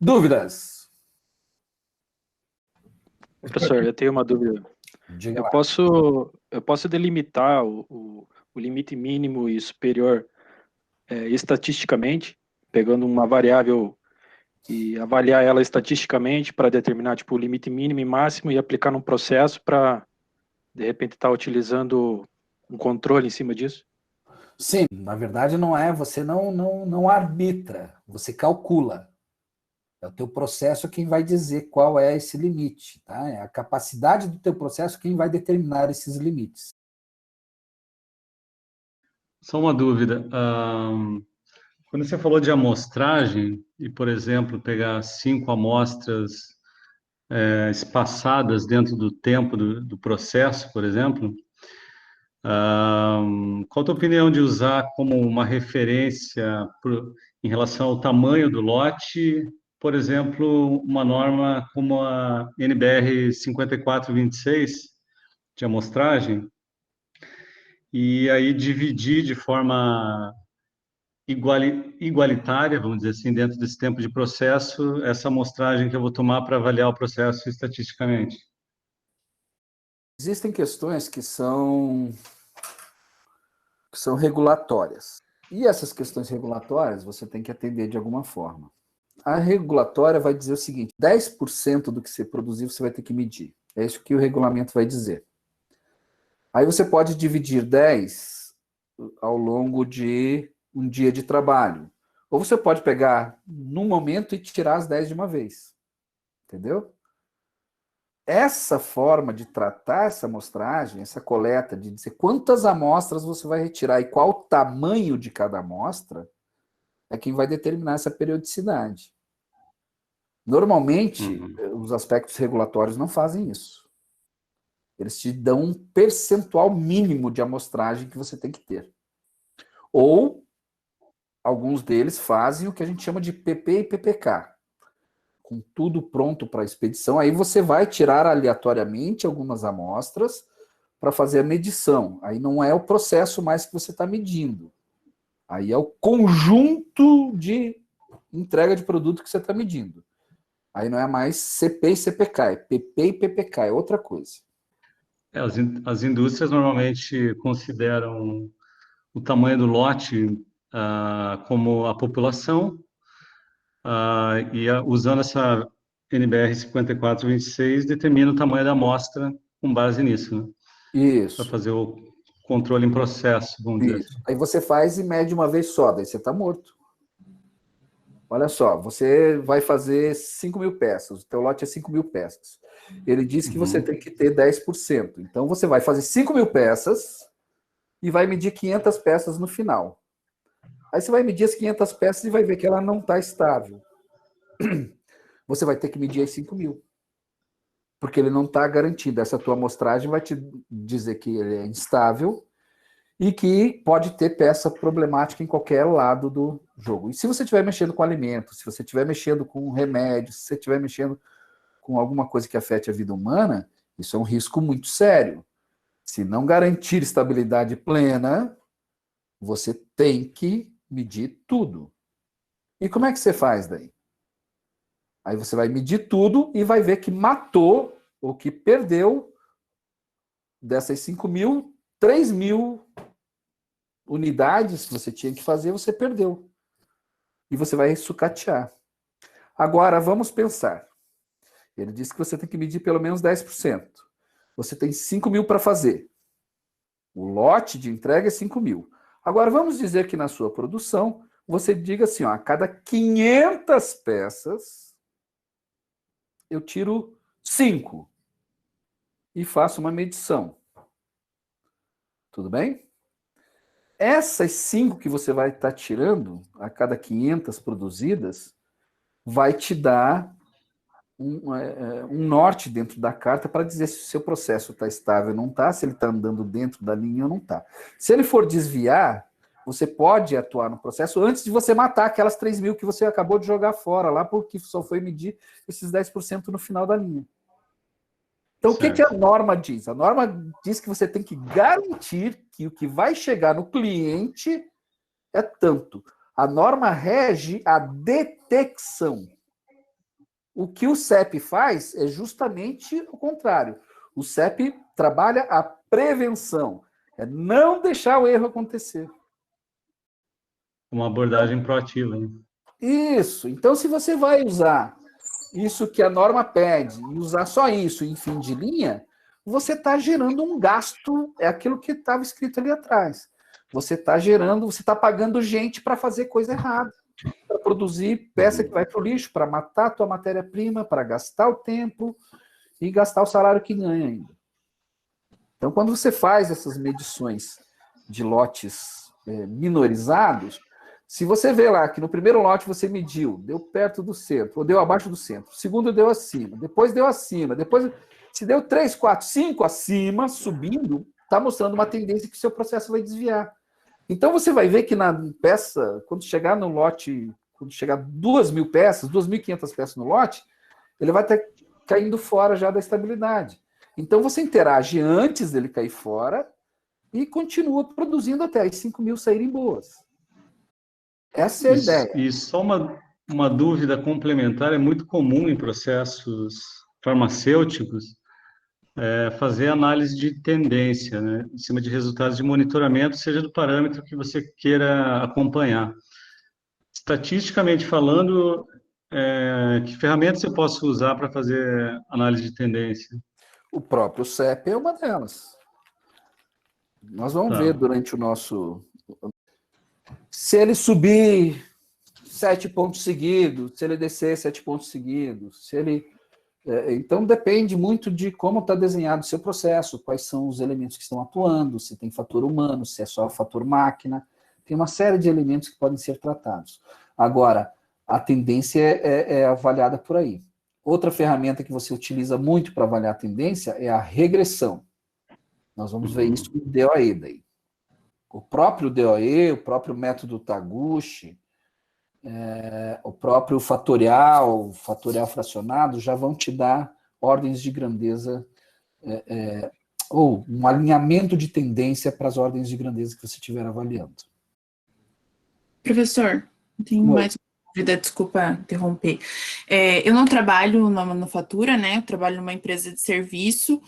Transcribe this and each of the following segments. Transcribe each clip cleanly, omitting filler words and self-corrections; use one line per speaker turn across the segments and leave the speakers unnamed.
Dúvidas?
Professor, eu tenho uma dúvida.
Diga
Eu
lá.
posso delimitar o limite mínimo e superior estatisticamente, pegando uma variável e avaliar ela estatisticamente para determinar tipo, o limite mínimo e máximo e aplicar num processo para, de repente, estar utilizando um controle em cima disso?
Sim, na verdade não é, você não arbitra, você calcula. É o teu processo quem vai dizer qual é esse limite, tá? É a capacidade do teu processo quem vai determinar esses limites.
Só uma dúvida. Quando você falou de amostragem, e, por exemplo, pegar 5 amostras espaçadas dentro do tempo do processo, por exemplo, qual a tua opinião de usar como uma referência em relação ao tamanho do lote, por exemplo, uma norma como a NBR 5426 de amostragem, e aí dividir de forma igualitária, vamos dizer assim, dentro desse tempo de processo, essa amostragem que eu vou tomar para avaliar o processo estatisticamente?
Existem questões que são regulatórias. E essas questões regulatórias você tem que atender de alguma forma. A regulatória vai dizer o seguinte: 10% do que você produzir você vai ter que medir. É isso que o regulamento vai dizer. Aí você pode dividir 10 ao longo de um dia de trabalho. Ou você pode pegar num momento e tirar as 10 de uma vez. Entendeu? Essa forma de tratar essa amostragem, essa coleta, de dizer quantas amostras você vai retirar e qual o tamanho de cada amostra, é quem vai determinar essa periodicidade. Normalmente, os aspectos regulatórios não fazem isso. Eles te dão um percentual mínimo de amostragem que você tem que ter. Ou, alguns deles fazem o que a gente chama de PP e PPK, com tudo pronto para a expedição. Aí você vai tirar aleatoriamente algumas amostras para fazer a medição. Aí não é o processo mais que você está medindo. Aí é o conjunto de entrega de produto que você está medindo. Aí não é mais CP e CPK, é PP e PPK, é outra coisa.
As indústrias normalmente consideram o tamanho do lote como a população, usando essa NBR 5426, determina o tamanho da amostra com base nisso, né?
Isso.
Para fazer o controle em processo, vamos dizer assim.
Aí você faz e mede uma vez só, daí você está morto. Olha só, você vai fazer 5.000 peças, o teu lote é 5.000 peças. Ele diz que você tem que ter 10%. Então você vai fazer 5.000 peças e vai medir 500 peças no final. Aí você vai medir as 500 peças e vai ver que ela não está estável. Você vai ter que medir as 5.000. Porque ele não está garantido. Essa tua amostragem vai te dizer que ele é instável e que pode ter peça problemática em qualquer lado do jogo. E se você estiver mexendo com alimentos, se você estiver mexendo com remédios, se você estiver mexendo com alguma coisa que afete a vida humana, isso é um risco muito sério. Se não garantir estabilidade plena, você tem que medir tudo. E como é que você faz daí? Aí você vai medir tudo e vai ver que matou ou que perdeu dessas 5.000, 3.000 unidades que você tinha que fazer, você perdeu. E você vai sucatear. Agora, vamos pensar. Ele disse que você tem que medir pelo menos 10%. Você tem 5.000 para fazer. O lote de entrega é 5.000. Agora, vamos dizer que na sua produção, você diga assim, ó, a cada 500 peças, eu tiro 5 e faço uma medição. Tudo bem? Essas 5 que você vai estar tirando, a cada 500 produzidas, vai te dar um norte dentro da carta para dizer se o seu processo está estável ou não está, se ele está andando dentro da linha ou não está. Se ele for desviar, você pode atuar no processo antes de você matar aquelas 3.000 que você acabou de jogar fora lá, porque só foi medir esses 10% no final da linha. Então, o que a norma diz? A norma diz que você tem que garantir que o que vai chegar no cliente é tanto. A norma rege a detecção. O que o CEP faz é justamente o contrário. O CEP trabalha a prevenção, é não deixar o erro acontecer.
Uma abordagem proativa, né?
Isso. Então, se você vai usar isso que a norma pede e usar só isso em fim de linha, você está gerando um gasto, é aquilo que estava escrito ali atrás. Você está pagando gente para fazer coisa errada, para produzir peça que vai para o lixo, para matar a tua matéria-prima, para gastar o tempo e gastar o salário que ganha ainda. Então, quando você faz essas medições de lotes minorizados, se você vê lá que no primeiro lote você mediu, deu perto do centro, ou deu abaixo do centro, o segundo deu acima, depois se deu 3, 4, 5 acima, subindo, está mostrando uma tendência que o seu processo vai desviar. Então você vai ver que na peça, quando chegar no lote, quando chegar 2.000 peças, 2.500 peças no lote, ele vai estar caindo fora já da estabilidade. Então você interage antes dele cair fora e continua produzindo até as 5.000 saírem boas. Essa é a ideia.
E só uma dúvida complementar, é muito comum em processos farmacêuticos fazer análise de tendência, né, em cima de resultados de monitoramento, seja do parâmetro que você queira acompanhar. Estatisticamente falando, que ferramentas eu posso usar para fazer análise de tendência?
O próprio CEP é uma delas. Nós vamos ver durante o nosso... Se ele subir 7 pontos seguidos, se ele descer 7 pontos seguidos, se ele... Então, depende muito de como está desenhado o seu processo, quais são os elementos que estão atuando, se tem fator humano, se é só fator máquina. Tem uma série de elementos que podem ser tratados. Agora, a tendência é avaliada por aí. Outra ferramenta que você utiliza muito para avaliar a tendência é a regressão. Nós vamos ver isso no DOE daí. O próprio DOE, o próprio método Taguchi, o próprio fatorial fracionado, já vão te dar ordens de grandeza, ou um alinhamento de tendência para as ordens de grandeza que você estiver avaliando.
Professor, tenho mais uma dúvida, desculpa interromper. Eu não trabalho na manufatura, né? Eu trabalho numa empresa de serviço.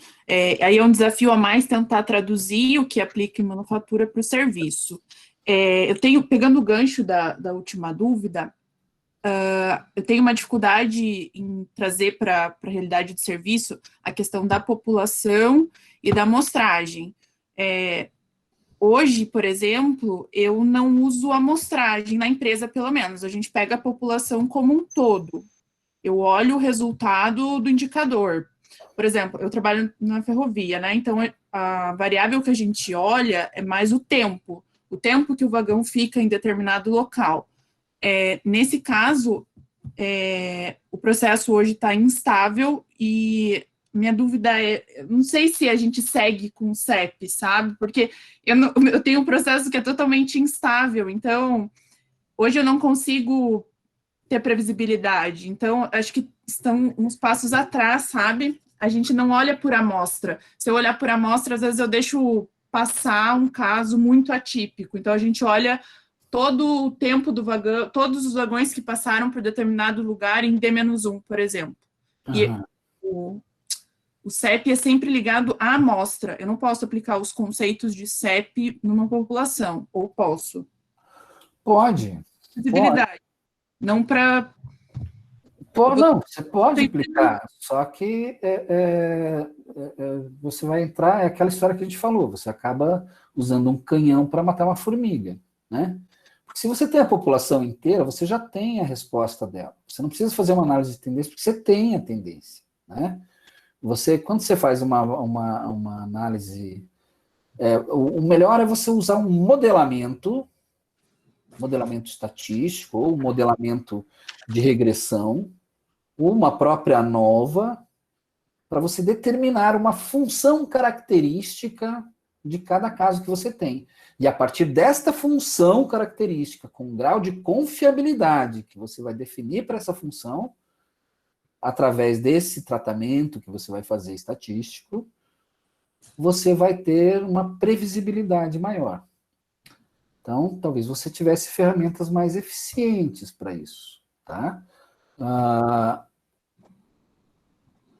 Aí é um desafio a mais tentar traduzir o que aplica em manufatura para o serviço. Eu tenho, pegando o gancho da última dúvida, eu tenho uma dificuldade em trazer para a realidade de serviço a questão da população e da amostragem. Hoje, por exemplo, eu não uso amostragem na empresa, pelo menos. A gente pega a população como um todo. Eu olho o resultado do indicador. Por exemplo, eu trabalho na ferrovia, né? Então, a variável que a gente olha é mais o tempo que o vagão fica em determinado local. Nesse caso, o processo hoje está instável e minha dúvida não sei se a gente segue com o CEP, sabe? Porque eu tenho um processo que é totalmente instável, então hoje eu não consigo ter previsibilidade. Então, acho que estão uns passos atrás, sabe? A gente não olha por amostra. Se eu olhar por amostra, às vezes eu deixo passar um caso muito atípico. Então, a gente olha todo o tempo do vagão, todos os vagões que passaram por determinado lugar em D-1, por exemplo. E o CEP é sempre ligado à amostra. Eu não posso aplicar os conceitos de CEP numa população, ou posso?
Pode.
Visibilidade. Não para...
Não, você pode aplicar, só que você vai entrar, é aquela história que a gente falou, você acaba usando um canhão para matar uma formiga, né? Porque se você tem a população inteira, você já tem a resposta dela. Você não precisa fazer uma análise de tendência, porque você tem a tendência, né? Quando você faz uma análise, o melhor é você usar um modelamento estatístico, ou um modelamento de regressão, ou uma própria ANOVA, para você determinar uma função característica de cada caso que você tem. E a partir desta função característica, com um grau de confiabilidade que você vai definir para essa função, através desse tratamento que você vai fazer estatístico, você vai ter uma previsibilidade maior. Então, talvez você tivesse ferramentas mais eficientes para isso, tá?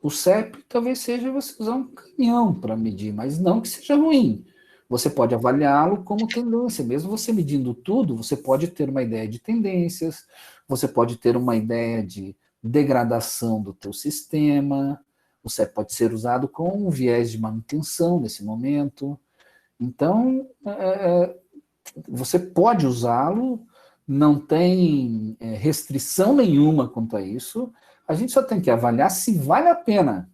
O CEP talvez seja você usar um canhão para medir, mas não que seja ruim. Você pode avaliá-lo como tendência. Mesmo você medindo tudo, você pode ter uma ideia de tendências, você pode ter uma ideia de degradação do teu sistema. O CEP pode ser usado com um viés de manutenção nesse momento. Então, você pode usá-lo, não tem restrição nenhuma quanto a isso. A gente só tem que avaliar se vale a pena,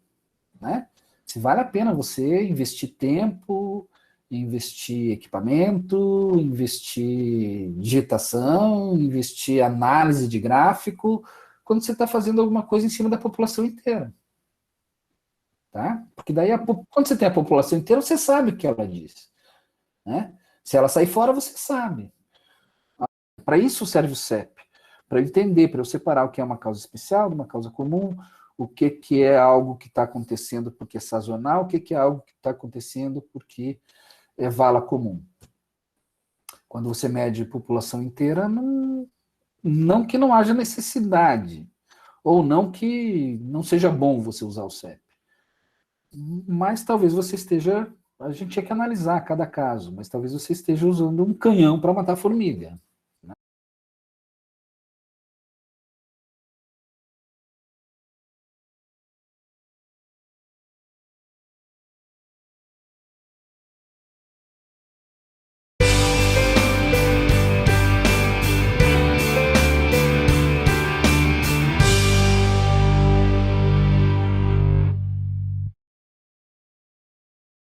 né? Se vale a pena você investir tempo, investir equipamento, investir digitação, investir análise de gráfico, quando você está fazendo alguma coisa em cima da população inteira. Tá? Porque daí, quando você tem a população inteira, você sabe o que ela diz. Né? Se ela sair fora, você sabe. Para isso serve o CEP. Para eu entender, para eu separar o que é uma causa especial de uma causa comum, o que é algo que está acontecendo porque é sazonal, o que é algo que está acontecendo porque é vala comum. Quando você mede população inteira, não que não haja necessidade, ou não que não seja bom você usar o CEP. Mas talvez você esteja, a gente tinha que analisar cada caso, mas talvez você esteja usando um canhão para matar formiga.